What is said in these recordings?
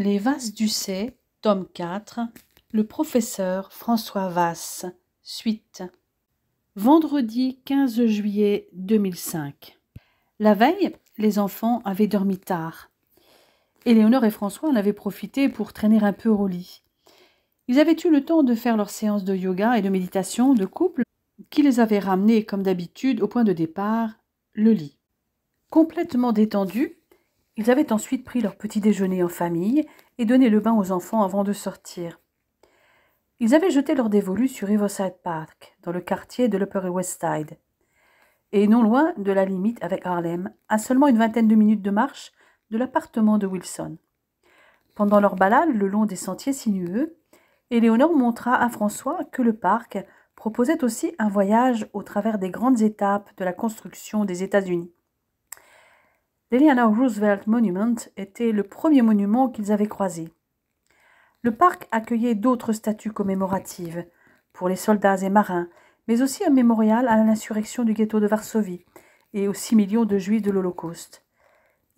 Les Vases d'Ussé, tome 4, le professeur François Vasse, suite. Vendredi 15 juillet 2005. La veille, les enfants avaient dormi tard. Éléonore et François en avaient profité pour traîner un peu au lit. Ils avaient eu le temps de faire leur séance de yoga et de méditation de couple qui les avait ramenés, comme d'habitude, au point de départ, le lit. Complètement détendus, ils avaient ensuite pris leur petit déjeuner en famille et donné le bain aux enfants avant de sortir. Ils avaient jeté leur dévolu sur Riverside Park, dans le quartier de l'Upper West Side, et non loin de la limite avec Harlem, à seulement une vingtaine de minutes de marche de l'appartement de Wilson. Pendant leur balade le long des sentiers sinueux, Éléonore montra à François que le parc proposait aussi un voyage au travers des grandes étapes de la construction des États-Unis. L'Eleanor Roosevelt Monument était le premier monument qu'ils avaient croisé. Le parc accueillait d'autres statues commémoratives pour les soldats et marins, mais aussi un mémorial à l'insurrection du ghetto de Varsovie et aux 6 millions de Juifs de l'Holocauste.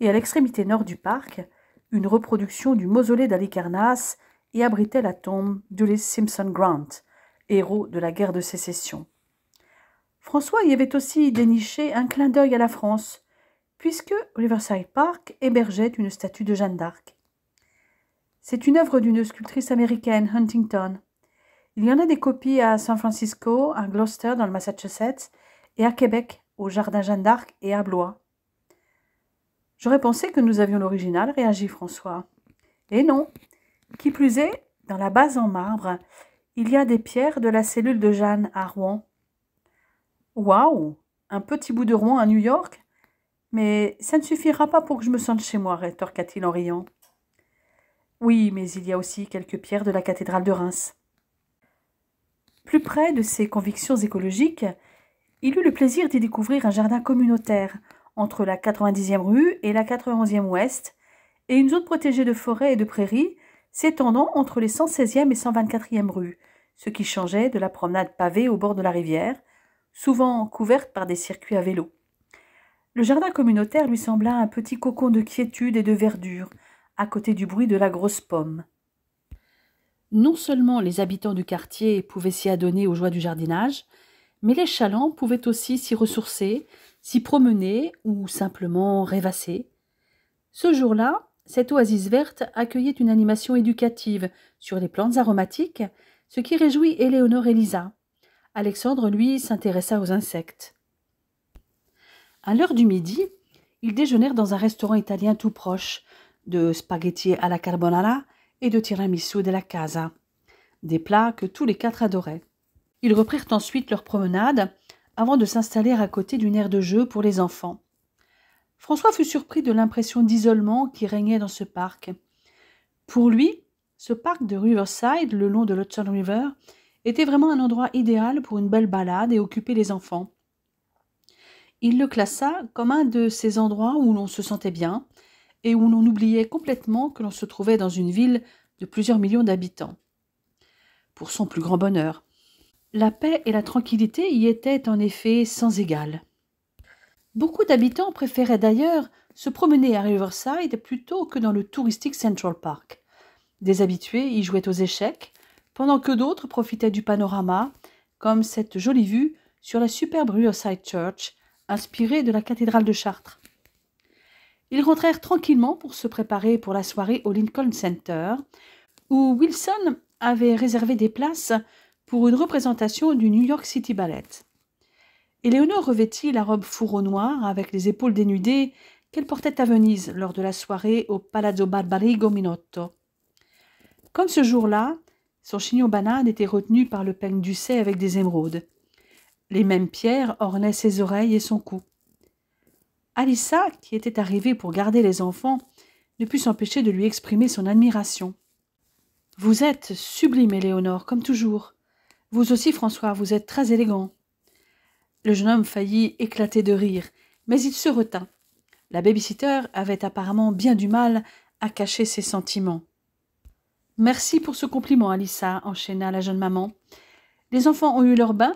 Et à l'extrémité nord du parc, une reproduction du mausolée d'Halicarnasse y abritait la tombe d'Ulysses Simpson Grant, héros de la guerre de sécession. François y avait aussi déniché un clin d'œil à la France, puisque Riverside Park hébergeait une statue de Jeanne d'Arc. C'est une œuvre d'une sculptrice américaine, Huntington. Il y en a des copies à San Francisco, à Gloucester dans le Massachusetts, et à Québec, au Jardin Jeanne d'Arc et à Blois. J'aurais pensé que nous avions l'original, réagit François. Et non. Qui plus est, dans la base en marbre, il y a des pierres de la cellule de Jeanne à Rouen. Waouh! Un petit bout de Rouen à New York? Mais ça ne suffira pas pour que je me sente chez moi, rétorqua-t-il en riant. Oui, mais il y a aussi quelques pierres de la cathédrale de Reims. Plus près de ses convictions écologiques, il eut le plaisir d'y découvrir un jardin communautaire entre la 90e rue et la 91e ouest, et une zone protégée de forêts et de prairies s'étendant entre les 116e et 124e rues, ce qui changeait de la promenade pavée au bord de la rivière, souvent couverte par des circuits à vélo. Le jardin communautaire lui sembla un petit cocon de quiétude et de verdure, à côté du bruit de la grosse pomme. Non seulement les habitants du quartier pouvaient s'y adonner aux joies du jardinage, mais les chalands pouvaient aussi s'y ressourcer, s'y promener ou simplement rêvasser. Ce jour-là, cette oasis verte accueillait une animation éducative sur les plantes aromatiques, ce qui réjouit Éléonore et Lisa. Alexandre, lui, s'intéressa aux insectes. À l'heure du midi, ils déjeunèrent dans un restaurant italien tout proche, de spaghetti alla carbonara et de tiramisu de la casa, des plats que tous les quatre adoraient. Ils reprirent ensuite leur promenade avant de s'installer à côté d'une aire de jeu pour les enfants. François fut surpris de l'impression d'isolement qui régnait dans ce parc. Pour lui, ce parc de Riverside, le long de l'Hudson River, était vraiment un endroit idéal pour une belle balade et occuper les enfants. Il le classa comme un de ces endroits où l'on se sentait bien et où l'on oubliait complètement que l'on se trouvait dans une ville de plusieurs millions d'habitants. Pour son plus grand bonheur. La paix et la tranquillité y étaient en effet sans égal. Beaucoup d'habitants préféraient d'ailleurs se promener à Riverside plutôt que dans le touristique Central Park. Des habitués y jouaient aux échecs, pendant que d'autres profitaient du panorama, comme cette jolie vue sur la superbe Riverside Church, inspirée de la cathédrale de Chartres. Ils rentrèrent tranquillement pour se préparer pour la soirée au Lincoln Center, où Wilson avait réservé des places pour une représentation du New York City Ballet. Éléonore revêtit la robe fourreau noire avec les épaules dénudées qu'elle portait à Venise lors de la soirée au Palazzo Barbarigo Minotto. Comme ce jour-là, son chignon banane était retenu par le peigne d'Ussé avec des émeraudes. Les mêmes pierres ornaient ses oreilles et son cou. Alissa, qui était arrivée pour garder les enfants, ne put s'empêcher de lui exprimer son admiration. « Vous êtes sublime, Éléonore, comme toujours. Vous aussi, François, vous êtes très élégant. » Le jeune homme faillit éclater de rire, mais il se retint. La baby-sitter avait apparemment bien du mal à cacher ses sentiments. « Merci pour ce compliment, Alissa, enchaîna la jeune maman. Les enfants ont eu leur bain?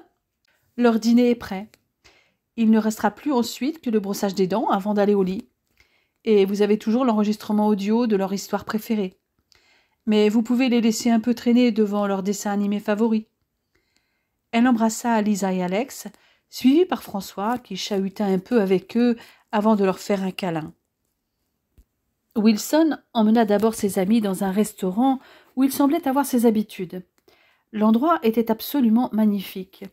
Leur dîner est prêt. Il ne restera plus ensuite que le brossage des dents avant d'aller au lit. Et vous avez toujours l'enregistrement audio de leur histoire préférée. Mais vous pouvez les laisser un peu traîner devant leur dessin animé favori. Elle embrassa Lisa et Alex, suivie par François, qui chahuta un peu avec eux avant de leur faire un câlin. Wilson emmena d'abord ses amis dans un restaurant où il semblait avoir ses habitudes. L'endroit était absolument magnifique.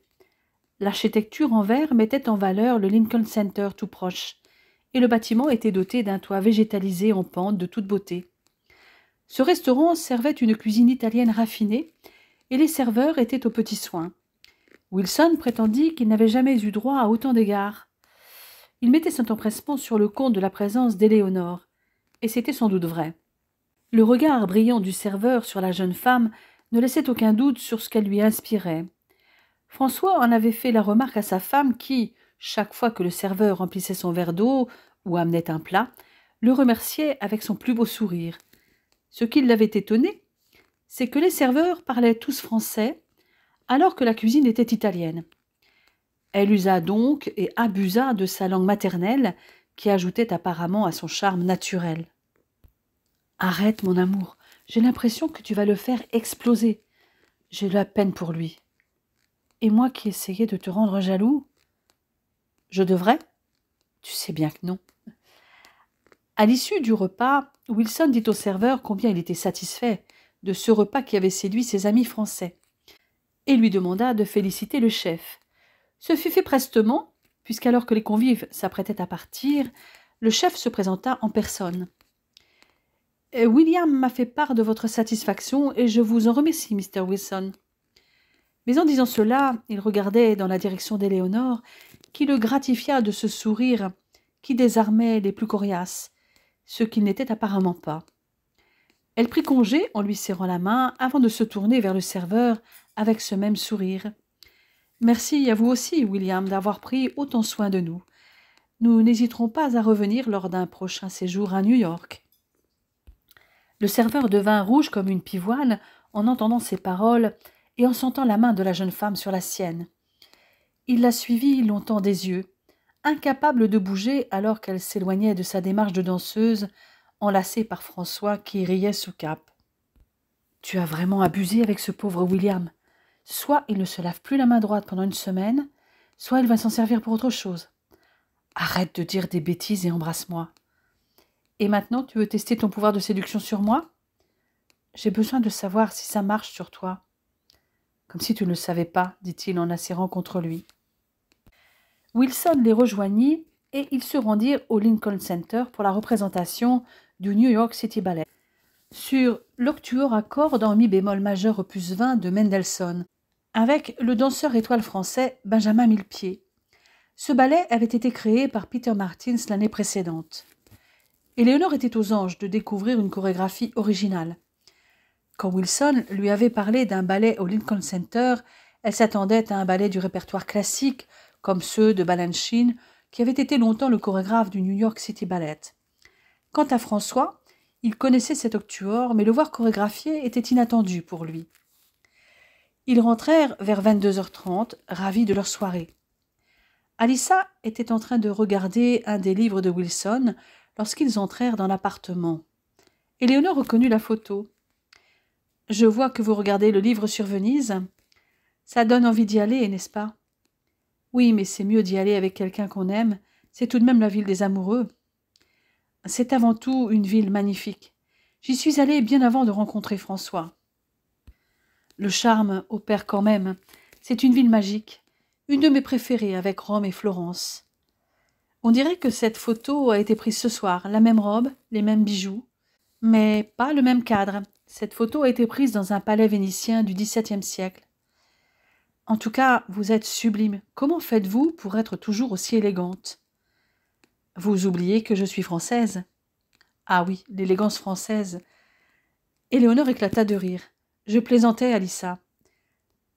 L'architecture en verre mettait en valeur le Lincoln Center tout proche, et le bâtiment était doté d'un toit végétalisé en pente de toute beauté. Ce restaurant servait une cuisine italienne raffinée, et les serveurs étaient aux petits soins. Wilson prétendit qu'il n'avait jamais eu droit à autant d'égards. Il mettait cet empressement sur le compte de la présence d'Éléonore, et c'était sans doute vrai. Le regard brillant du serveur sur la jeune femme ne laissait aucun doute sur ce qu'elle lui inspirait. François en avait fait la remarque à sa femme qui, chaque fois que le serveur remplissait son verre d'eau ou amenait un plat, le remerciait avec son plus beau sourire. Ce qui l'avait étonné, c'est que les serveurs parlaient tous français, alors que la cuisine était italienne. Elle usa donc et abusa de sa langue maternelle, qui ajoutait apparemment à son charme naturel. « Arrête, mon amour, j'ai l'impression que tu vas le faire exploser. J'ai de la peine pour lui. Et moi qui essayais de te rendre jaloux? Je devrais? Tu sais bien que non. » À l'issue du repas, Wilson dit au serveur combien il était satisfait de ce repas qui avait séduit ses amis français, et lui demanda de féliciter le chef. Ce fut fait prestement, puisqu'alors que les convives s'apprêtaient à partir, le chef se présenta en personne. « William m'a fait part de votre satisfaction et je vous en remercie, Mr. Wilson. » Mais en disant cela, il regardait dans la direction d'Éléonore, qui le gratifia de ce sourire qui désarmait les plus coriaces, ce qu'il n'était apparemment pas. Elle prit congé en lui serrant la main avant de se tourner vers le serveur avec ce même sourire. « Merci à vous aussi, William, d'avoir pris autant soin de nous. Nous n'hésiterons pas à revenir lors d'un prochain séjour à New York. » Le serveur devint rouge comme une pivoine en entendant ces paroles et en sentant la main de la jeune femme sur la sienne. Il la suivit longtemps des yeux, incapable de bouger alors qu'elle s'éloignait de sa démarche de danseuse, enlacée par François qui riait sous cape. « Tu as vraiment abusé avec ce pauvre William. Soit il ne se lave plus la main droite pendant une semaine, soit il va s'en servir pour autre chose. Arrête de dire des bêtises et embrasse-moi. Et maintenant, tu veux tester ton pouvoir de séduction sur moi? J'ai besoin de savoir si ça marche sur toi. » Comme si tu ne le savais pas, dit-il en la serrant contre lui. Wilson les rejoignit et ils se rendirent au Lincoln Center pour la représentation du New York City Ballet, sur l'octuor à cordes en mi bémol majeur opus 20 de Mendelssohn, avec le danseur étoile français Benjamin Millepied. Ce ballet avait été créé par Peter Martins l'année précédente. Éléonore était aux anges de découvrir une chorégraphie originale. Quand Wilson lui avait parlé d'un ballet au Lincoln Center, elle s'attendait à un ballet du répertoire classique, comme ceux de Balanchine, qui avait été longtemps le chorégraphe du New York City Ballet. Quant à François, il connaissait cet octuor, mais le voir chorégraphié était inattendu pour lui. Ils rentrèrent vers 22h30, ravis de leur soirée. Alissa était en train de regarder un des livres de Wilson lorsqu'ils entrèrent dans l'appartement. Éléonore reconnut la photo. « Je vois que vous regardez le livre sur Venise. Ça donne envie d'y aller, n'est-ce pas? » « Oui, mais c'est mieux d'y aller avec quelqu'un qu'on aime. C'est tout de même la ville des amoureux. » « C'est avant tout une ville magnifique. J'y suis allée bien avant de rencontrer François. » « Le charme opère quand même. C'est une ville magique. Une de mes préférées avec Rome et Florence. On dirait que cette photo a été prise ce soir. La même robe, les mêmes bijoux. Mais pas le même cadre. Cette photo a été prise dans un palais vénitien du XVIIe siècle. En tout cas, vous êtes sublime. Comment faites-vous pour être toujours aussi élégante? Vous oubliez que je suis française. Ah oui, l'élégance française. Éléonore éclata de rire. Je plaisantais, Alissa.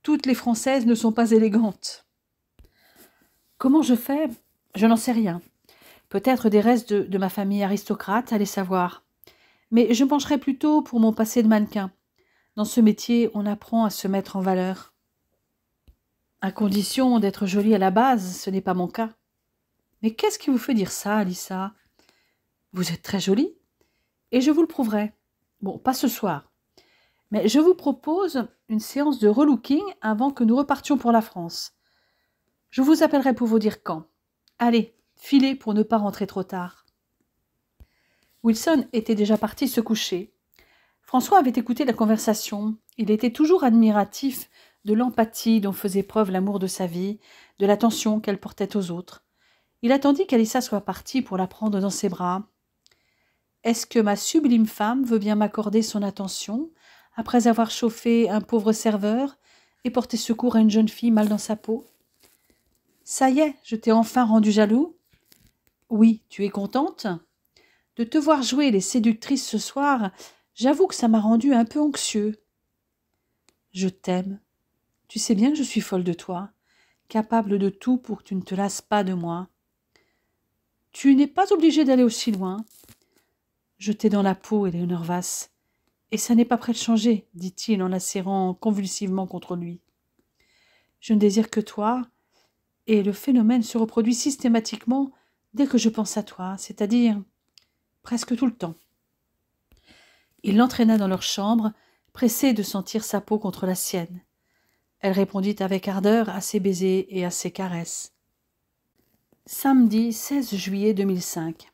Toutes les Françaises ne sont pas élégantes. Comment je fais? Je n'en sais rien. Peut-être des restes de ma famille aristocrate, allez savoir. Mais je pencherais plutôt pour mon passé de mannequin. Dans ce métier, on apprend à se mettre en valeur. À condition d'être jolie à la base, ce n'est pas mon cas. Mais qu'est-ce qui vous fait dire ça, Alissa? Vous êtes très jolie, et je vous le prouverai. Bon, pas ce soir. Mais je vous propose une séance de relooking avant que nous repartions pour la France. Je vous appellerai pour vous dire quand. Allez, filez pour ne pas rentrer trop tard. » Wilson était déjà parti se coucher. François avait écouté la conversation. Il était toujours admiratif de l'empathie dont faisait preuve l'amour de sa vie, de l'attention qu'elle portait aux autres. Il attendit qu'Alissa soit partie pour la prendre dans ses bras. « Est-ce que ma sublime femme veut bien m'accorder son attention après avoir chauffé un pauvre serveur et porté secours à une jeune fille mal dans sa peau ? Ça y est, je t'ai enfin rendu jaloux ? Oui, tu es contente ? De te voir jouer les séductrices ce soir, j'avoue que ça m'a rendu un peu anxieux. Je t'aime. Tu sais bien que je suis folle de toi, capable de tout pour que tu ne te lasses pas de moi. Tu n'es pas obligé d'aller aussi loin. Je t'ai dans la peau, Éléonore Vasse, et ça n'est pas près de changer, dit-il en la serrant convulsivement contre lui. Je ne désire que toi, et le phénomène se reproduit systématiquement dès que je pense à toi, c'est-à-dire presque tout le temps. Il l'entraîna dans leur chambre, pressé de sentir sa peau contre la sienne. Elle répondit avec ardeur à ses baisers et à ses caresses. Samedi 16 juillet 2005.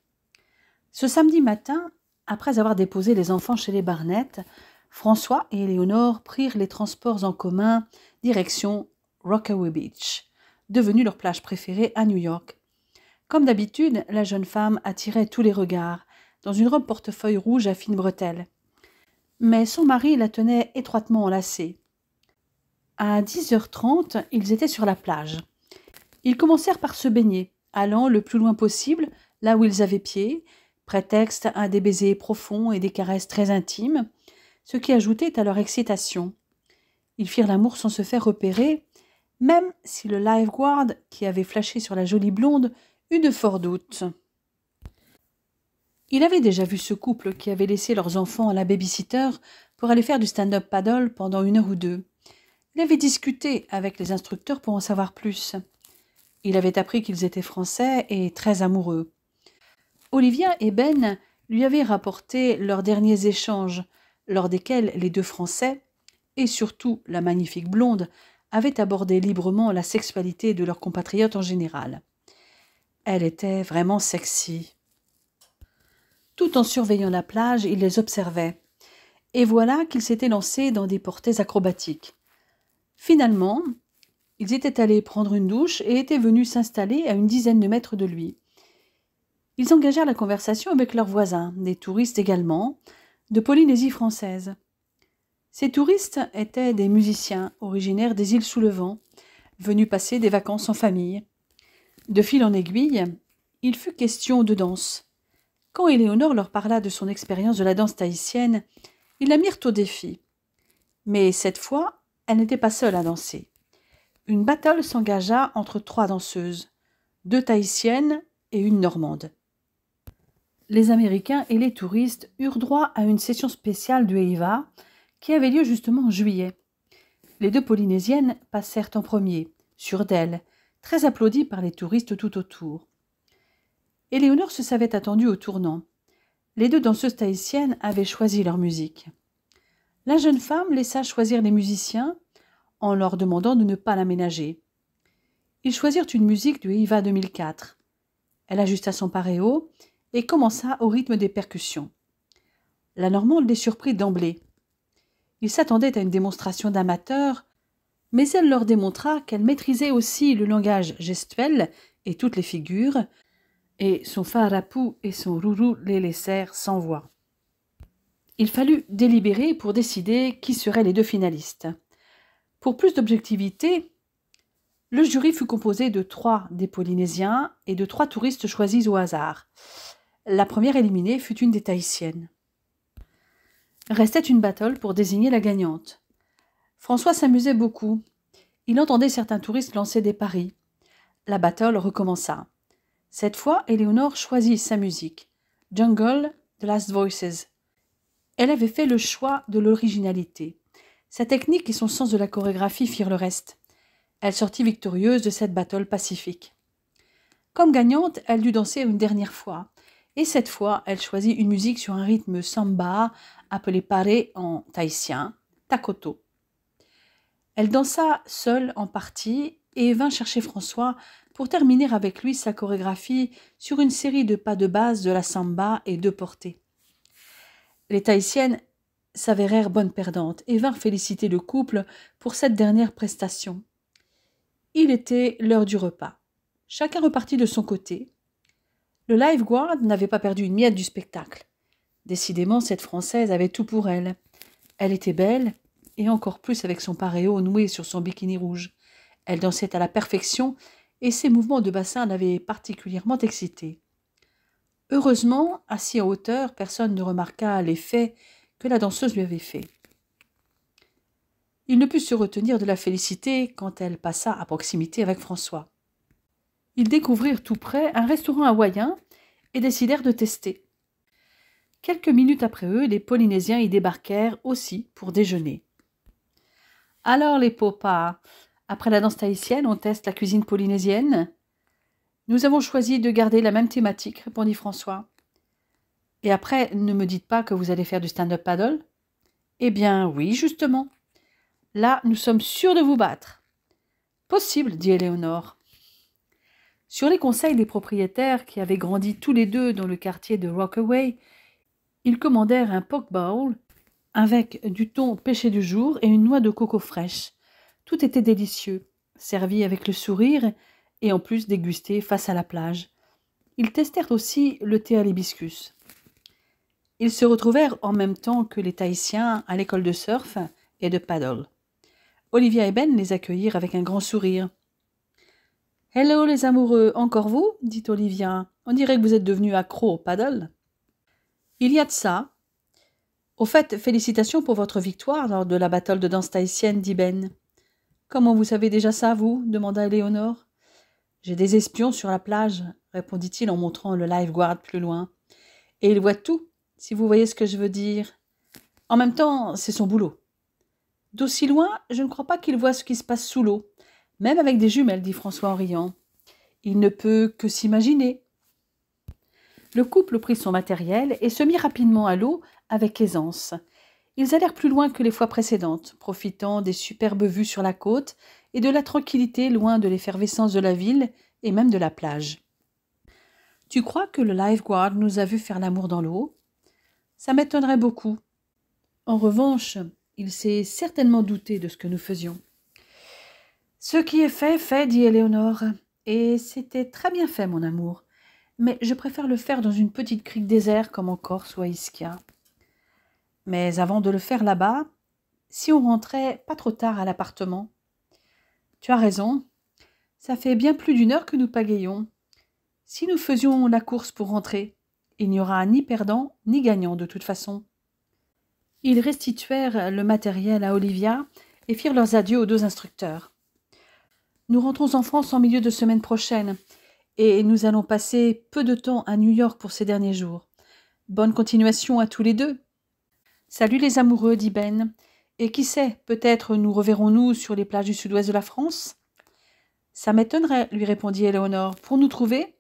Ce samedi matin, après avoir déposé les enfants chez les Barnett, François et Éléonore prirent les transports en commun direction Rockaway Beach, devenue leur plage préférée à New York. Comme d'habitude, la jeune femme attirait tous les regards, dans une robe portefeuille rouge à fines bretelles. Mais son mari la tenait étroitement enlacée. À 10h30, ils étaient sur la plage. Ils commencèrent par se baigner, allant le plus loin possible, là où ils avaient pied, prétexte à des baisers profonds et des caresses très intimes, ce qui ajoutait à leur excitation. Ils firent l'amour sans se faire repérer, même si le lifeguard qui avait flashé sur la jolie blonde eut de forts doutes. Il avait déjà vu ce couple qui avait laissé leurs enfants à la baby-sitter pour aller faire du stand-up paddle pendant 1 heure ou 2. Il avait discuté avec les instructeurs pour en savoir plus. Il avait appris qu'ils étaient français et très amoureux. Olivia et Ben lui avaient rapporté leurs derniers échanges, lors desquels les deux Français, et surtout la magnifique blonde, avaient abordé librement la sexualité de leurs compatriotes en général. Elle était vraiment sexy. Tout en surveillant la plage, il les observait. Et voilà qu'ils s'étaient lancés dans des portées acrobatiques. Finalement, ils étaient allés prendre une douche et étaient venus s'installer à une dizaine de mètres de lui. Ils engagèrent la conversation avec leurs voisins, des touristes également, de Polynésie française. Ces touristes étaient des musiciens originaires des îles sous le vent, venus passer des vacances en famille. De fil en aiguille, il fut question de danse. Quand Éléonore leur parla de son expérience de la danse tahitienne, ils la mirent au défi. Mais cette fois, elle n'était pas seule à danser. Une battle s'engagea entre 3 danseuses, 2 tahitiennes et une normande. Les Américains et les touristes eurent droit à une session spéciale du Heiva qui avait lieu justement en juillet. Les 2 Polynésiennes passèrent en premier, sûres d'elles, très applaudies par les touristes tout autour. Éléonore se savait attendue au tournant. Les 2 danseuses tahitiennes avaient choisi leur musique. La jeune femme laissa choisir les musiciens en leur demandant de ne pas la ménager. Ils choisirent une musique du Heiva 2004. Elle ajusta son paréo et commença au rythme des percussions. La Normande les surprit d'emblée. Ils s'attendaient à une démonstration d'amateurs, mais elle leur démontra qu'elle maîtrisait aussi le langage gestuel et toutes les figures, et son farapou et son rourou les laissèrent sans voix. Il fallut délibérer pour décider qui seraient les 2 finalistes. Pour plus d'objectivité, le jury fut composé de 3 des Polynésiens et de 3 touristes choisis au hasard. La première éliminée fut une des Tahitiennes. Restait une battle pour désigner la gagnante. François s'amusait beaucoup. Il entendait certains touristes lancer des paris. La battle recommença. Cette fois, Éléonore choisit sa musique, Jungle, The Last Voices. Elle avait fait le choix de l'originalité. Sa technique et son sens de la chorégraphie firent le reste. Elle sortit victorieuse de cette battle pacifique. Comme gagnante, elle dut danser une dernière fois. Et cette fois, elle choisit une musique sur un rythme samba, appelé pare en tahitien, Takoto. Elle dansa seule en partie et vint chercher François pour terminer avec lui sa chorégraphie sur une série de pas de base de la samba et deux portées. Les Tahitiennes s'avérèrent bonnes perdantes et vinrent féliciter le couple pour cette dernière prestation. Il était l'heure du repas. Chacun repartit de son côté. Le lifeguard n'avait pas perdu une miette du spectacle. Décidément, cette Française avait tout pour elle. Elle était belle, et encore plus avec son paréo noué sur son bikini rouge. Elle dansait à la perfection, et ses mouvements de bassin l'avaient particulièrement excitée. Heureusement, assis en hauteur, personne ne remarqua l'effet que la danseuse lui avait fait. Il ne put se retenir de la féliciter quand elle passa à proximité avec François. Ils découvrirent tout près un restaurant hawaïen et décidèrent de tester. Quelques minutes après eux, les Polynésiens y débarquèrent aussi pour déjeuner. « Alors les popas, après la danse tahitienne, on teste la cuisine polynésienne ?»« Nous avons choisi de garder la même thématique, » répondit François. « Et après, ne me dites pas que vous allez faire du stand-up paddle ?»« Eh bien, oui, justement. Là, nous sommes sûrs de vous battre. »« Possible, » dit Éléonore. Sur les conseils des propriétaires qui avaient grandi tous les deux dans le quartier de Rockaway, ils commandèrent un poke bowl avec du thon pêché du jour et une noix de coco fraîche. Tout était délicieux, servi avec le sourire et en plus dégusté face à la plage. Ils testèrent aussi le thé à l'hibiscus. Ils se retrouvèrent en même temps que les Tahitiens à l'école de surf et de paddle. Olivia et Ben les accueillirent avec un grand sourire. « Hello les amoureux, encore vous ?» dit Olivia. « On dirait que vous êtes devenus accros au paddle. » « Il y a de ça. Au fait, félicitations pour votre victoire lors de la battle de danse tahitienne, dit Ben. « Comment vous savez déjà ça, vous ?» demanda Éléonore. « J'ai des espions sur la plage, » répondit-il en montrant le lifeguard plus loin. « Et ils voient tout, si vous voyez ce que je veux dire. En même temps, c'est son boulot. D'aussi loin, je ne crois pas qu'il voit ce qui se passe sous l'eau, même avec des jumelles, dit François en riant. Il ne peut que s'imaginer. » Le couple prit son matériel et se mit rapidement à l'eau avec aisance. Ils allèrent plus loin que les fois précédentes, profitant des superbes vues sur la côte et de la tranquillité loin de l'effervescence de la ville et même de la plage. « Tu crois que le lifeguard nous a vus faire l'amour dans l'eau ? Ça m'étonnerait beaucoup. En revanche, il s'est certainement douté de ce que nous faisions. »« Ce qui est fait, fait, dit Éléonore. Et c'était très bien fait, mon amour. Mais je préfère le faire dans une petite crique désert comme en Corse ou à Ischia. Mais avant de le faire là-bas, si on rentrait pas trop tard à l'appartement. Tu as raison, ça fait bien plus d'1 heure que nous pagayons. Si nous faisions la course pour rentrer, il n'y aura ni perdant ni gagnant de toute façon. » Ils restituèrent le matériel à Olivia et firent leurs adieux aux 2 instructeurs. « Nous rentrons en France en milieu de semaine prochaine. Et nous allons passer peu de temps à New York pour ces derniers jours. Bonne continuation à tous les 2. Salut les amoureux, dit Ben. Et qui sait, peut-être nous reverrons-nous sur les plages du sud-ouest de la France ? Ça m'étonnerait, lui répondit Éléonore. Pour nous trouver,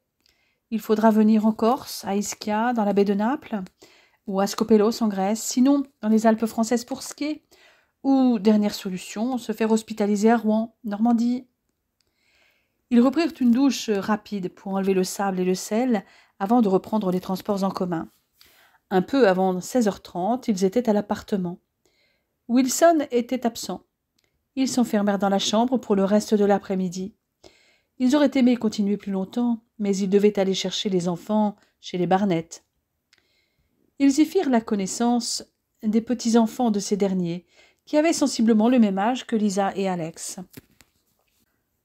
il faudra venir en Corse, à Ischia, dans la baie de Naples, ou à Skopelos en Grèce, sinon dans les Alpes françaises pour skier, ou, dernière solution, se faire hospitaliser à Rouen, Normandie. Ils reprirent une douche rapide pour enlever le sable et le sel avant de reprendre les transports en commun. Un peu avant 16h30, ils étaient à l'appartement. Wilson était absent. Ils s'enfermèrent dans la chambre pour le reste de l'après-midi. Ils auraient aimé continuer plus longtemps, mais ils devaient aller chercher les enfants chez les Barnett. Ils y firent la connaissance des petits-enfants de ces derniers, qui avaient sensiblement le même âge que Lisa et Alex.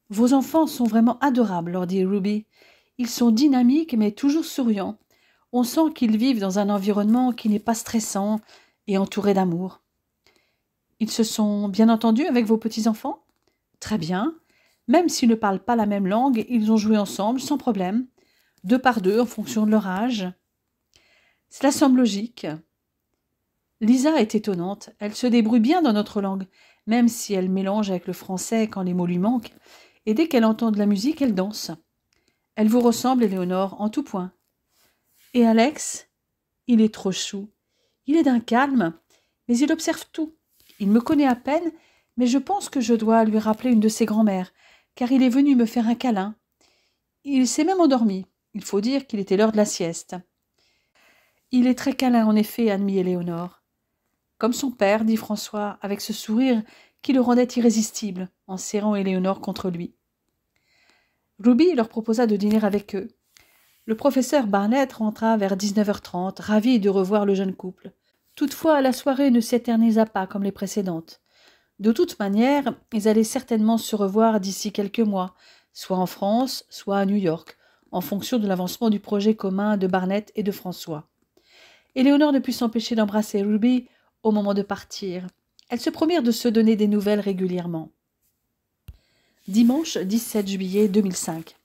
« Vos enfants sont vraiment adorables, » leur dit Ruby. « Ils sont dynamiques mais toujours souriants. On sent qu'ils vivent dans un environnement qui n'est pas stressant et entouré d'amour. » « Ils se sont bien entendus avec vos petits-enfants ? » ?»« Très bien. Même s'ils ne parlent pas la même langue, ils ont joué ensemble sans problème, 2 par 2 en fonction de leur âge. » « Cela semble logique. » Lisa est étonnante. Elle se débrouille bien dans notre langue, même si elle mélange avec le français quand les mots lui manquent. Et dès qu'elle entend de la musique, elle danse. Elle vous ressemble, Éléonore, en tout point. Et Alex ? Il est trop chou. Il est d'un calme, mais il observe tout. Il me connaît à peine, mais je pense que je dois lui rappeler une de ses grand-mères, car il est venu me faire un câlin. Il s'est même endormi. Il faut dire qu'il était l'heure de la sieste. Il est très câlin, en effet, admit Éléonore. Comme son père, dit François, avec ce sourire qui le rendait irrésistible, en serrant Éléonore contre lui. Ruby leur proposa de dîner avec eux. Le professeur Barnett rentra vers 19h30, ravi de revoir le jeune couple. Toutefois, la soirée ne s'éternisa pas comme les précédentes. De toute manière, ils allaient certainement se revoir d'ici quelques mois, soit en France, soit à New York, en fonction de l'avancement du projet commun de Barnett et de François. Éléonore ne put s'empêcher d'embrasser Ruby au moment de partir. Elles se promirent de se donner des nouvelles régulièrement. Dimanche 17 juillet 2005.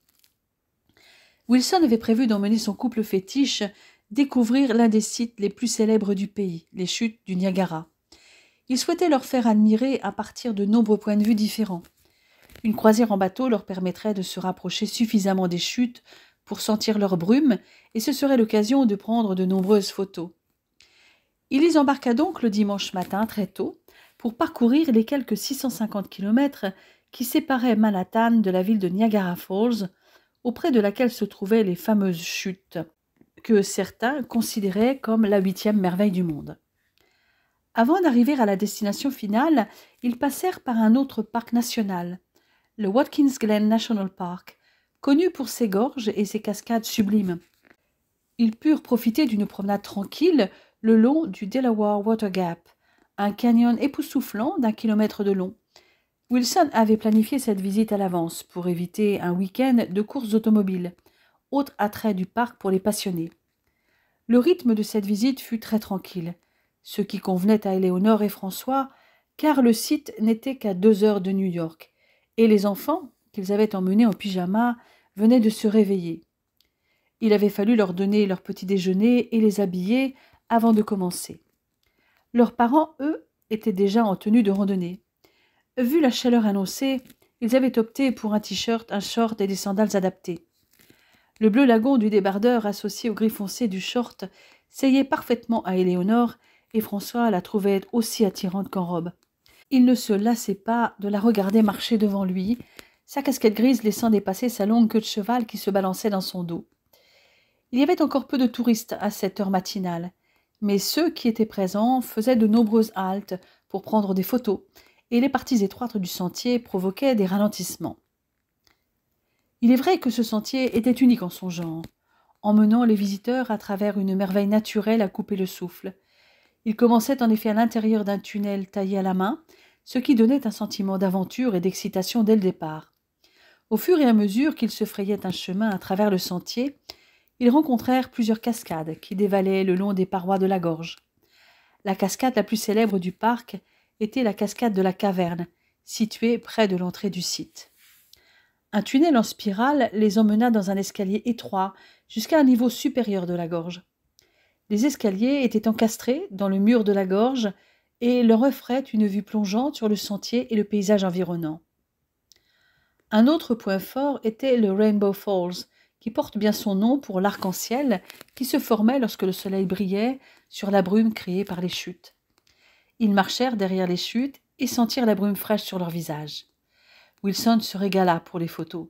Wilson avait prévu d'emmener son couple fétiche découvrir l'un des sites les plus célèbres du pays, les chutes du Niagara. Il souhaitait leur faire admirer à partir de nombreux points de vue différents. Une croisière en bateau leur permettrait de se rapprocher suffisamment des chutes pour sentir leur brume, et ce serait l'occasion de prendre de nombreuses photos. Il les embarqua donc le dimanche matin très tôt pour parcourir les quelques 650 kilomètres qui séparaient Manhattan de la ville de Niagara Falls, auprès de laquelle se trouvaient les fameuses chutes, que certains considéraient comme la 8e merveille du monde. Avant d'arriver à la destination finale, ils passèrent par un autre parc national, le Watkins Glen National Park, connu pour ses gorges et ses cascades sublimes. Ils purent profiter d'une promenade tranquille le long du Delaware Water Gap, un canyon époustouflant d'1 kilomètre de long. Wilson avait planifié cette visite à l'avance pour éviter un week-end de courses automobiles, autre attrait du parc pour les passionnés. Le rythme de cette visite fut très tranquille, ce qui convenait à Éléonore et François, car le site n'était qu'à 2 heures de New York, et les enfants, qu'ils avaient emmenés en pyjama, venaient de se réveiller. Il avait fallu leur donner leur petit déjeuner et les habiller avant de commencer. Leurs parents, eux, étaient déjà en tenue de randonnée. Vu la chaleur annoncée, ils avaient opté pour un t-shirt, un short et des sandales adaptés. Le bleu lagon du débardeur associé au gris foncé du short seyait parfaitement à Éléonore, et François la trouvait aussi attirante qu'en robe. Il ne se lassait pas de la regarder marcher devant lui, sa casquette grise laissant dépasser sa longue queue de cheval qui se balançait dans son dos. Il y avait encore peu de touristes à cette heure matinale, mais ceux qui étaient présents faisaient de nombreuses haltes pour prendre des photos, et les parties étroites du sentier provoquaient des ralentissements. Il est vrai que ce sentier était unique en son genre, emmenant les visiteurs à travers une merveille naturelle à couper le souffle. Il commençait en effet à l'intérieur d'un tunnel taillé à la main, ce qui donnait un sentiment d'aventure et d'excitation dès le départ. Au fur et à mesure qu'ils se frayaient un chemin à travers le sentier, ils rencontrèrent plusieurs cascades qui dévalaient le long des parois de la gorge. La cascade la plus célèbre du parc était la cascade de la Caverne, située près de l'entrée du site. Un tunnel en spirale les emmena dans un escalier étroit jusqu'à un niveau supérieur de la gorge. Les escaliers étaient encastrés dans le mur de la gorge et leur offraient une vue plongeante sur le sentier et le paysage environnant. Un autre point fort était le Rainbow Falls, qui porte bien son nom pour l'arc-en-ciel qui se formait lorsque le soleil brillait sur la brume créée par les chutes. Ils marchèrent derrière les chutes et sentirent la brume fraîche sur leur visage. Wilson se régala pour les photos.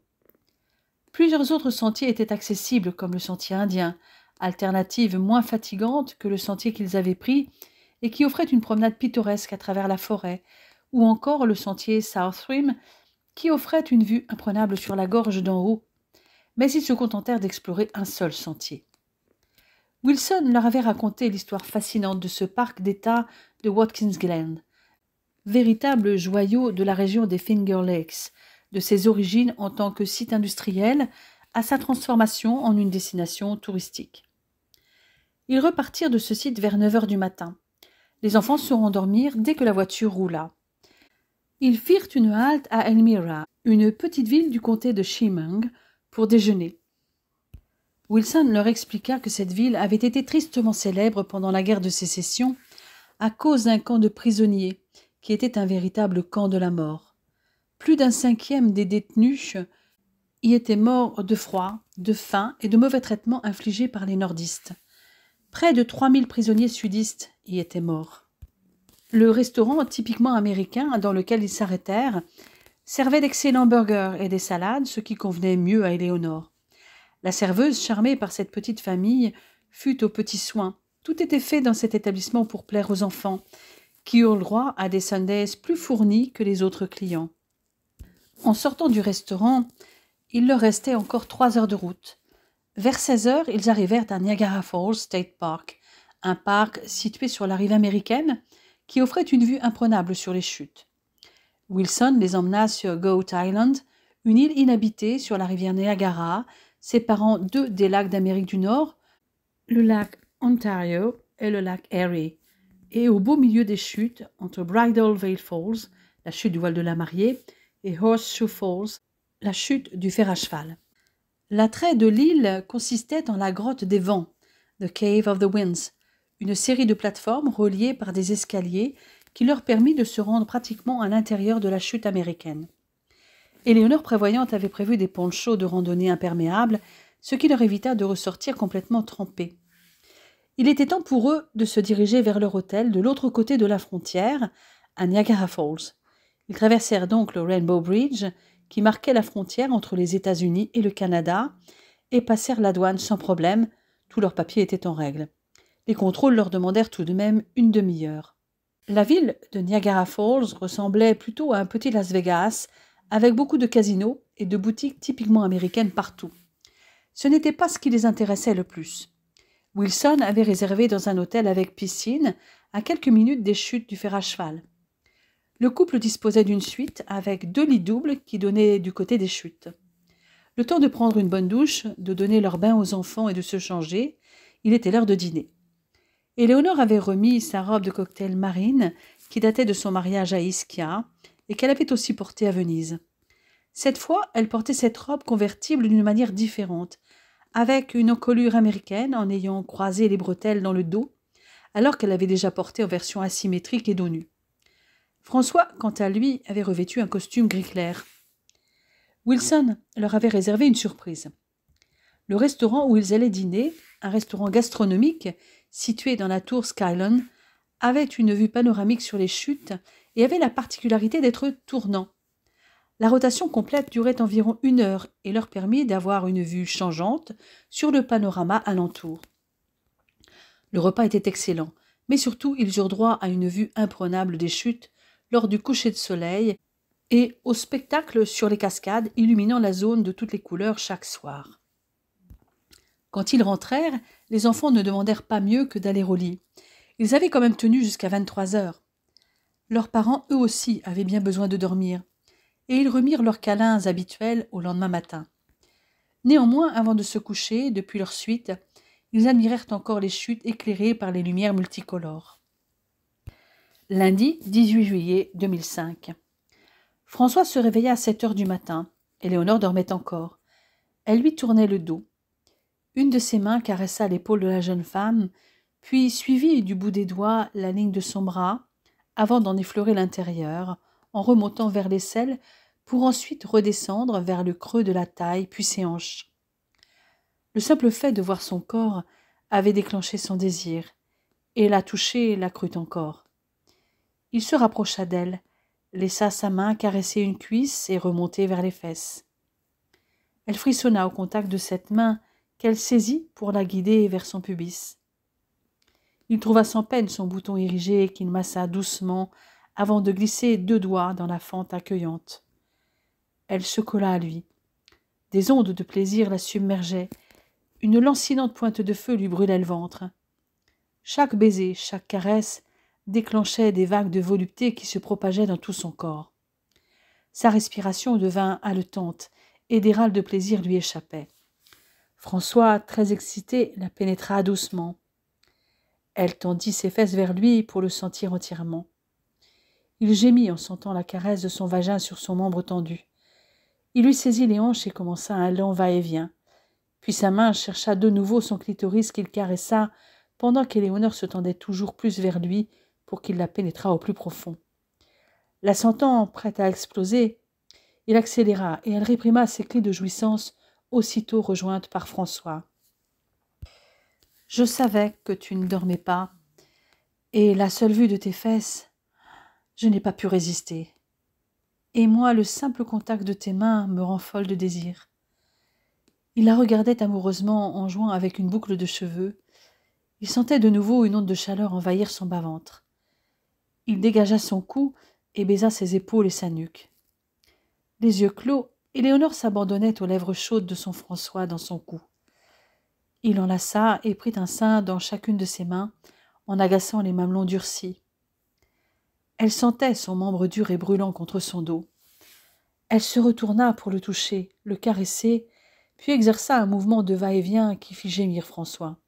Plusieurs autres sentiers étaient accessibles, comme le sentier indien, alternative moins fatigante que le sentier qu'ils avaient pris et qui offrait une promenade pittoresque à travers la forêt, ou encore le sentier South Rim, qui offrait une vue imprenable sur la gorge d'en haut. Mais ils se contentèrent d'explorer un seul sentier. Wilson leur avait raconté l'histoire fascinante de ce parc d'État de Watkins Glen, véritable joyau de la région des Finger Lakes, de ses origines en tant que site industriel à sa transformation en une destination touristique. Ils repartirent de ce site vers 9 heures du matin. Les enfants se rendormirent dès que la voiture roula. Ils firent une halte à Elmira, une petite ville du comté de Chemung, pour déjeuner. Wilson leur expliqua que cette ville avait été tristement célèbre pendant la guerre de sécession à cause d'un camp de prisonniers qui était un véritable camp de la mort. Plus d'un 5e des détenus y étaient morts de froid, de faim et de mauvais traitements infligés par les nordistes. Près de 3000 prisonniers sudistes y étaient morts. Le restaurant typiquement américain dans lequel ils s'arrêtèrent servait d'excellents burgers et des salades, ce qui convenait mieux à Éléonore. La serveuse, charmée par cette petite famille, fut aux petits soins. Tout était fait dans cet établissement pour plaire aux enfants, qui eurent le droit à des Sundays plus fournis que les autres clients. En sortant du restaurant, il leur restait encore 3 heures de route. Vers 16 heures, ils arrivèrent à Niagara Falls State Park, un parc situé sur la rive américaine qui offrait une vue imprenable sur les chutes. Wilson les emmena sur Goat Island, une île inhabitée sur la rivière Niagara, séparant 2 des lacs d'Amérique du Nord, le lac Ontario et le lac Erie, et au beau milieu des chutes, entre Bridal Veil Falls, la chute du voile de la mariée, et Horseshoe Falls, la chute du fer à cheval. L'attrait de l'île consistait en la grotte des vents, The Cave of the Winds, une série de plateformes reliées par des escaliers qui leur permit de se rendre pratiquement à l'intérieur de la chute américaine. Éléonore prévoyante avait prévu des ponchos de randonnée imperméables, ce qui leur évita de ressortir complètement trempés. Il était temps pour eux de se diriger vers leur hôtel de l'autre côté de la frontière, à Niagara Falls. Ils traversèrent donc le Rainbow Bridge, qui marquait la frontière entre les États-Unis et le Canada, et passèrent la douane sans problème, tous leurs papiers étaient en règle. Les contrôles leur demandèrent tout de même une demi-heure. La ville de Niagara Falls ressemblait plutôt à un petit Las Vegas, avec beaucoup de casinos et de boutiques typiquement américaines partout. Ce n'était pas ce qui les intéressait le plus. Wilson avait réservé dans un hôtel avec piscine, à quelques minutes des chutes du fer à cheval. Le couple disposait d'une suite avec 2 lits doubles qui donnaient du côté des chutes. Le temps de prendre une bonne douche, de donner leur bain aux enfants et de se changer, il était l'heure de dîner. Éléonore avait remis sa robe de cocktail marine qui datait de son mariage à Ischia et qu'elle avait aussi portée à Venise. Cette fois, elle portait cette robe convertible d'une manière différente, avec une encolure américaine en ayant croisé les bretelles dans le dos, alors qu'elle l'avait déjà portée en version asymétrique et dos nu. François, quant à lui, avait revêtu un costume gris clair. Wilson leur avait réservé une surprise. Le restaurant où ils allaient dîner, un restaurant gastronomique situé dans la tour Skylon, avait une vue panoramique sur les chutes et avait la particularité d'être tournant. La rotation complète durait environ 1 heure et leur permit d'avoir une vue changeante sur le panorama alentour. Le repas était excellent, mais surtout ils eurent droit à une vue imprenable des chutes lors du coucher de soleil et au spectacle sur les cascades illuminant la zone de toutes les couleurs chaque soir. Quand ils rentrèrent, les enfants ne demandèrent pas mieux que d'aller au lit. Ils avaient quand même tenu jusqu'à 23 heures. Leurs parents, eux aussi, avaient bien besoin de dormir, et ils remirent leurs câlins habituels au lendemain matin. Néanmoins, avant de se coucher, depuis leur suite, ils admirèrent encore les chutes éclairées par les lumières multicolores. Lundi 18 juillet 2005. François se réveilla à 7 heures du matin. Éléonore dormait encore. Elle lui tournait le dos. Une de ses mains caressa l'épaule de la jeune femme, puis suivit du bout des doigts la ligne de son bras, avant d'en effleurer l'intérieur, en remontant vers l'aisselle, pour ensuite redescendre vers le creux de la taille, puis ses hanches. Le simple fait de voir son corps avait déclenché son désir, et la toucher l'accrut encore. Il se rapprocha d'elle, laissa sa main caresser une cuisse et remonter vers les fesses. Elle frissonna au contact de cette main qu'elle saisit pour la guider vers son pubis. Il trouva sans peine son bouton érigé qu'il massa doucement avant de glisser 2 doigts dans la fente accueillante. Elle se colla à lui. Des ondes de plaisir la submergeaient. Une lancinante pointe de feu lui brûlait le ventre. Chaque baiser, chaque caresse déclenchait des vagues de volupté qui se propageaient dans tout son corps. Sa respiration devint haletante et des râles de plaisir lui échappaient. François, très excité, la pénétra doucement. Elle tendit ses fesses vers lui pour le sentir entièrement. Il gémit en sentant la caresse de son vagin sur son membre tendu. Il lui saisit les hanches et commença un lent va-et-vient. Puis sa main chercha de nouveau son clitoris qu'il caressa pendant qu'Éléonore se tendait toujours plus vers lui pour qu'il la pénétrât au plus profond. La sentant prête à exploser, il accéléra et elle réprima ses cris de jouissance aussitôt rejointe par François. « Je savais que tu ne dormais pas, et la seule vue de tes fesses, Je n'ai pas pu résister. Et moi, le simple contact de tes mains me rend folle de désir. » Il la regardait amoureusement en jouant avec une boucle de cheveux. Il sentait de nouveau une onde de chaleur envahir son bas-ventre. Il dégagea son cou et baisa ses épaules et sa nuque. Les yeux clos, Éléonore s'abandonnait aux lèvres chaudes de son François dans son cou. Il enlaça et prit un sein dans chacune de ses mains, en agaçant les mamelons durcis. Elle sentait son membre dur et brûlant contre son dos. Elle se retourna pour le toucher, le caresser, puis exerça un mouvement de va-et-vient qui fit gémir François.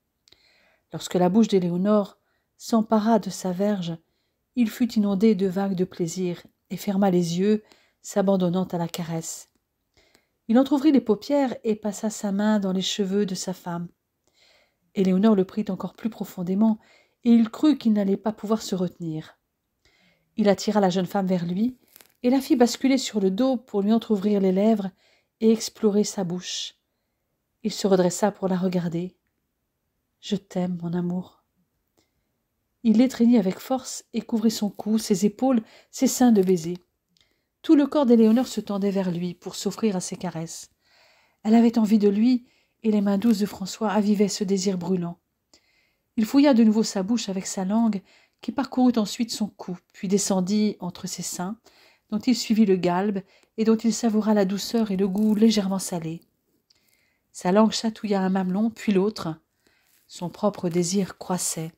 Lorsque la bouche d'Éléonore s'empara de sa verge, il fut inondé de vagues de plaisir et ferma les yeux, s'abandonnant à la caresse. Il entr'ouvrit les paupières et passa sa main dans les cheveux de sa femme. Éléonore le prit encore plus profondément, et il crut qu'il n'allait pas pouvoir se retenir. Il attira la jeune femme vers lui, et la fit basculer sur le dos pour lui entr'ouvrir les lèvres et explorer sa bouche. Il se redressa pour la regarder. « Je t'aime, mon amour. » Il l'étreignit avec force et couvrit son cou, ses épaules, ses seins de baisers. Tout le corps d'Éléonore se tendait vers lui pour s'offrir à ses caresses. Elle avait envie de lui, et les mains douces de François avivaient ce désir brûlant. Il fouilla de nouveau sa bouche avec sa langue, qui parcourut ensuite son cou, puis descendit entre ses seins, dont il suivit le galbe et dont il savoura la douceur et le goût légèrement salé. Sa langue chatouilla un mamelon, puis l'autre. Son propre désir croissait.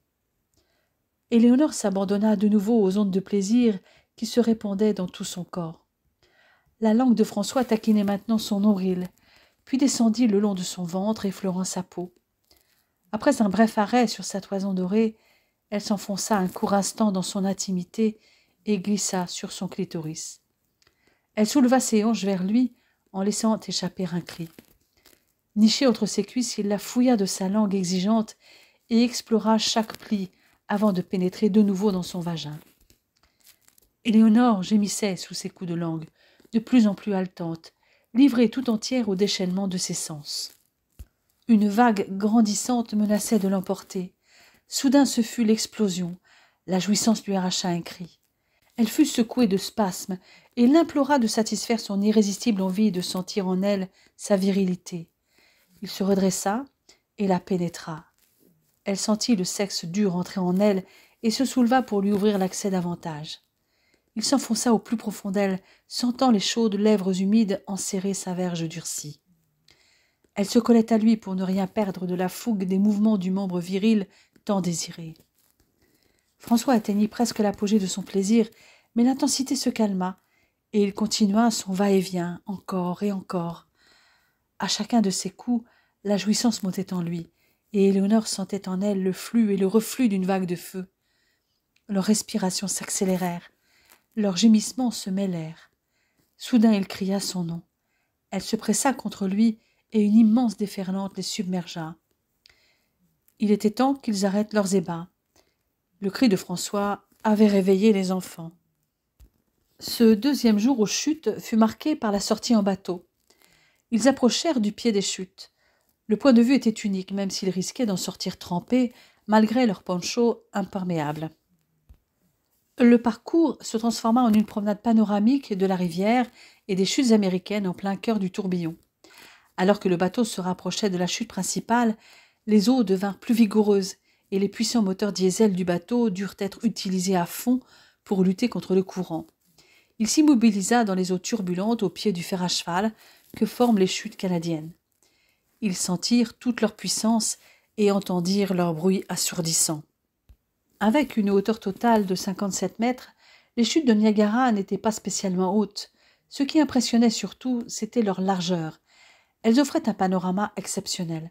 Éléonore s'abandonna de nouveau aux ondes de plaisir qui se répandaient dans tout son corps. La langue de François taquinait maintenant son nombril, puis descendit le long de son ventre, effleurant sa peau. Après un bref arrêt sur sa toison dorée, elle s'enfonça un court instant dans son intimité et glissa sur son clitoris. Elle souleva ses hanches vers lui en laissant échapper un cri. Niché entre ses cuisses, il la fouilla de sa langue exigeante et explora chaque pli avant de pénétrer de nouveau dans son vagin. Éléonore gémissait sous ses coups de langue, de plus en plus haletante, livrée tout entière au déchaînement de ses sens. Une vague grandissante menaçait de l'emporter. Soudain ce fut l'explosion. La jouissance lui arracha un cri. Elle fut secouée de spasmes et l'implora de satisfaire son irrésistible envie de sentir en elle sa virilité. Il se redressa et la pénétra. Elle sentit le sexe dur entrer en elle et se souleva pour lui ouvrir l'accès davantage. Il s'enfonça au plus profond d'elle, sentant les chaudes lèvres humides enserrer sa verge durcie. Elle se collait à lui pour ne rien perdre de la fougue des mouvements du membre viril tant désiré. François atteignit presque l'apogée de son plaisir, mais l'intensité se calma, et il continua son va-et-vient, encore et encore. À chacun de ses coups, la jouissance montait en lui, et Éléonore sentait en elle le flux et le reflux d'une vague de feu. Leurs respirations s'accélérèrent, leurs gémissements se mêlèrent. Soudain il cria son nom. Elle se pressa contre lui, et une immense déferlante les submergea. Il était temps qu'ils arrêtent leurs ébats. Le cri de François avait réveillé les enfants. Ce deuxième jour aux chutes fut marqué par la sortie en bateau. Ils approchèrent du pied des chutes. Le point de vue était unique, même s'ils risquaient d'en sortir trempés, malgré leur poncho imperméable. Le parcours se transforma en une promenade panoramique de la rivière et des chutes américaines en plein cœur du tourbillon. Alors que le bateau se rapprochait de la chute principale, les eaux devinrent plus vigoureuses et les puissants moteurs diesel du bateau durent être utilisés à fond pour lutter contre le courant. Il s'immobilisa dans les eaux turbulentes au pied du fer à cheval que forment les chutes canadiennes. Ils sentirent toute leur puissance et entendirent leur bruit assourdissant. Avec une hauteur totale de 57 mètres, les chutes de Niagara n'étaient pas spécialement hautes. Ce qui impressionnait surtout, c'était leur largeur. Elles offraient un panorama exceptionnel.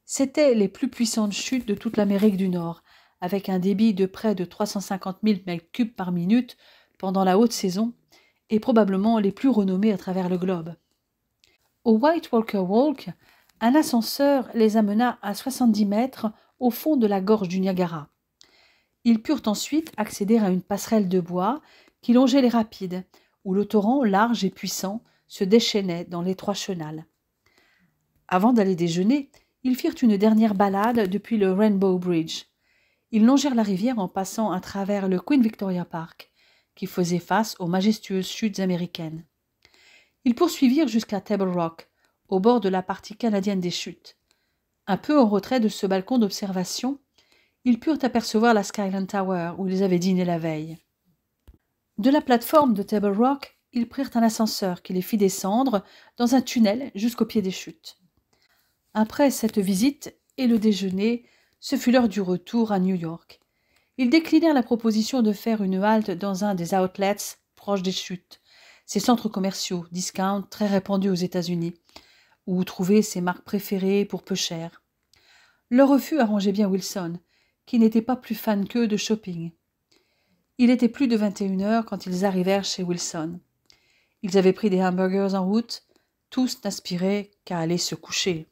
C'étaient les plus puissantes chutes de toute l'Amérique du Nord, avec un débit de près de 350 000 m3 par minute pendant la haute saison, et probablement les plus renommées à travers le globe. Au White Walker Walk, un ascenseur les amena à 70 mètres au fond de la gorge du Niagara. Ils purent ensuite accéder à une passerelle de bois qui longeait les rapides, où le torrent, large et puissant, se déchaînait dans l'étroit chenal. Avant d'aller déjeuner, ils firent une dernière balade depuis le Rainbow Bridge. Ils longèrent la rivière en passant à travers le Queen Victoria Park, qui faisait face aux majestueuses chutes américaines. Ils poursuivirent jusqu'à Table Rock, au bord de la partie canadienne des chutes. Un peu en retrait de ce balcon d'observation, ils purent apercevoir la Skyline Tower où ils avaient dîné la veille. De la plateforme de Table Rock, ils prirent un ascenseur qui les fit descendre dans un tunnel jusqu'au pied des chutes. Après cette visite et le déjeuner, ce fut l'heure du retour à New York. Ils déclinèrent la proposition de faire une halte dans un des outlets proches des chutes, ces centres commerciaux, discount très répandus aux États-Unis, où trouver ses marques préférées pour peu cher. Leur refus arrangeait bien Wilson, qui n'était pas plus fan qu'eux de shopping. Il était plus de 21h quand ils arrivèrent chez Wilson. Ils avaient pris des hamburgers en route, tous n'aspiraient qu'à aller se coucher.